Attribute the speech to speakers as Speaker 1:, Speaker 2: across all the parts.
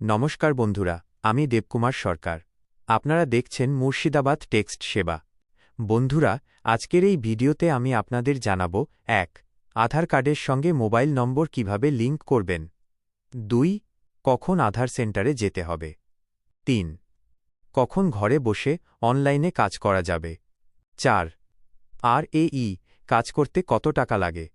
Speaker 1: নমস্কার বন্ধুরা, আমি দেবকুমার সরকার। আপনারা দেখছেন মুর্শিদাবাদ টেক্সট সেবা। বন্ধুরা, আজকের এই ভিডিওতে আমি আপনাদের জানাব ১. আধার কার্ডের সঙ্গে মোবাইল নম্বর কিভাবে লিঙ্ক করবেন। ২. কখন আধার সেন্টারে যেতে হবে। ৩. কখন ঘরে বসে অনলাইনে কাজ করা যাবে। ৪. RAE কাজ করতে কত টাকা লাগে।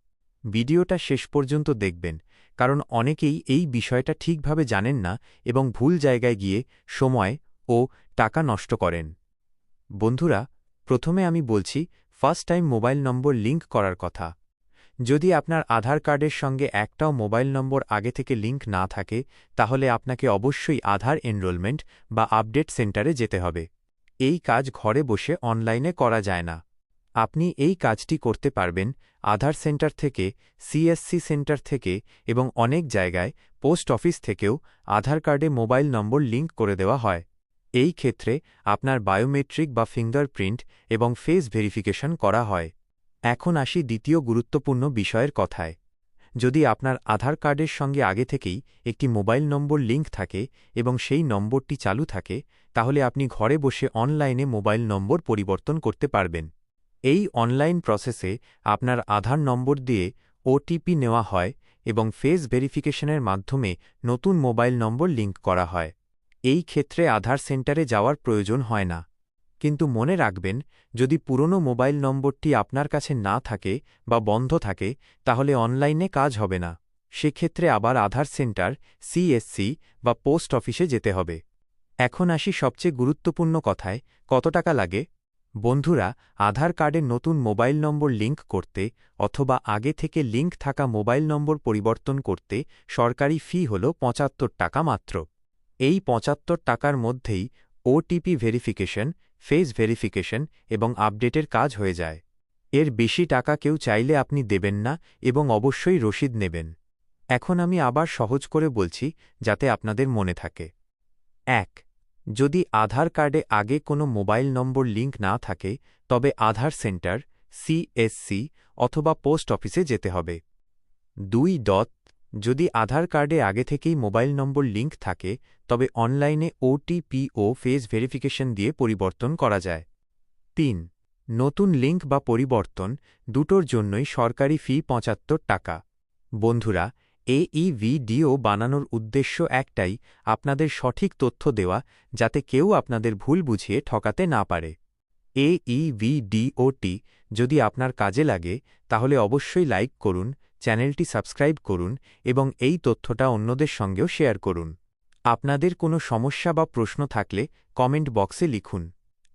Speaker 1: ভিডিওটা শেষ পর্যন্ত দেখবেন, কারণ অনেকেই এই বিষয়টা ঠিকভাবে জানেন না এবং ভুল জায়গায় গিয়ে সময় ও টাকা নষ্ট করেন। বন্ধুরা, প্রথমে আমি বলছি ফার্স্ট টাইম মোবাইল নম্বর লিঙ্ক করার কথা। যদি আপনার আধার কার্ডের সঙ্গে একটাও মোবাইল নম্বর আগে থেকে লিঙ্ক না থাকে, তাহলে আপনাকে অবশ্যই আধার এনরোলমেন্ট বা আপডেট সেন্টারে যেতে হবে। এই কাজ ঘরে বসে অনলাইনে করা যায় না। আপনি এই কাজটি করতে পারবেন আধার সেন্টার থেকে, CSC সেন্টার থেকে এবং অনেক জায়গায় পোস্ট অফিস থেকেও আধার কার্ডে মোবাইল নম্বর লিঙ্ক করে দেওয়া হয়। এই ক্ষেত্রে আপনার বায়োমেট্রিক বা ফিঙ্গারপ্রিন্ট এবং ফেস ভেরিফিকেশন করা হয়। এখন আসি দ্বিতীয় গুরুত্বপূর্ণ বিষয়ের কথায়। যদি আপনার আধার কার্ডের সঙ্গে আগে থেকেই একটি মোবাইল নম্বর লিঙ্ক থাকে এবং সেই নম্বরটি চালু থাকে, তাহলে আপনি ঘরে বসে অনলাইনে মোবাইল নম্বর পরিবর্তন করতে পারবেন। এই অনলাইন প্রসেসে আপনার আধার নম্বর দিয়ে OTP নেওয়া হয় এবং ফেস ভেরিফিকেশনের মাধ্যমে নতুন মোবাইল নম্বর লিঙ্ক করা হয়। এই ক্ষেত্রে আধার সেন্টারে যাওয়ার প্রয়োজন হয় না। কিন্তু মনে রাখবেন, যদি পুরনো মোবাইল নম্বরটি আপনার কাছে না থাকে বা বন্ধ থাকে, তাহলে অনলাইনে কাজ হবে না। সেক্ষেত্রে আবার আধার সেন্টার, CSC বা পোস্ট অফিসে যেতে হবে। এখন আসি সবচেয়ে গুরুত্বপূর্ণ কথায়, কত টাকা লাগে। বন্ধুরা, আধার কার্ডের নতুন মোবাইল নম্বর লিঙ্ক করতে অথবা আগে থেকে লিঙ্ক থাকা মোবাইল নম্বর পরিবর্তন করতে সরকারি ফি হল ৭৫ টাকা মাত্র। এই ৭৫ টাকার মধ্যেই OTP ভেরিফিকেশন, ফেস ভেরিফিকেশন এবং আপডেটের কাজ হয়ে যায়। এর বেশি টাকা কেউ চাইলে আপনি দেবেন না এবং অবশ্যই রসিদ নেবেন। এখন আমি আবার সহজ করে বলছি, যাতে আপনাদের মনে থাকে। ১. যদি আধার কার্ডে আগে কোনো মোবাইল নম্বর লিঙ্ক না থাকে, তবে আধার সেন্টার, CSC অথবা পোস্ট অফিসে যেতে হবে। ২. যদি আধার কার্ডে আগে থেকেই মোবাইল নম্বর লিঙ্ক থাকে, তবে অনলাইনে OTP ও ফেস ভেরিফিকেশন দিয়ে পরিবর্তন করা যায়। ৩. নতুন লিঙ্ক বা পরিবর্তন দুটোর জন্যই সরকারি ফি ৭৫ টাকা। বন্ধুরা, এই ভিডিও বানানোর উদ্দেশ্য একটাই, আপনাদের সঠিক তথ্য দেওয়া, যাতে কেউ আপনাদের ভুল বুঝিয়ে ঠকাতে না পারে। এই ভিডিওটি যদি আপনার কাজে লাগে, তাহলে অবশ্যই লাইক করুন, চ্যানেলটি সাবস্ক্রাইব করুন এবং এই তথ্যটা অন্যদের সঙ্গেও শেয়ার করুন। আপনাদের কোনো সমস্যা বা প্রশ্ন থাকলে কমেন্ট বক্সে লিখুন।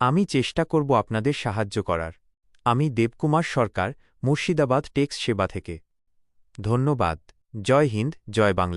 Speaker 1: আমি চেষ্টা করব আপনাদের সাহায্য করার। আমি দেবকুমার সরকার, মুর্শিদাবাদ টেক্সট সেবা থেকে। ধন্যবাদ। জয় হিন্দ, জয় বাংলা।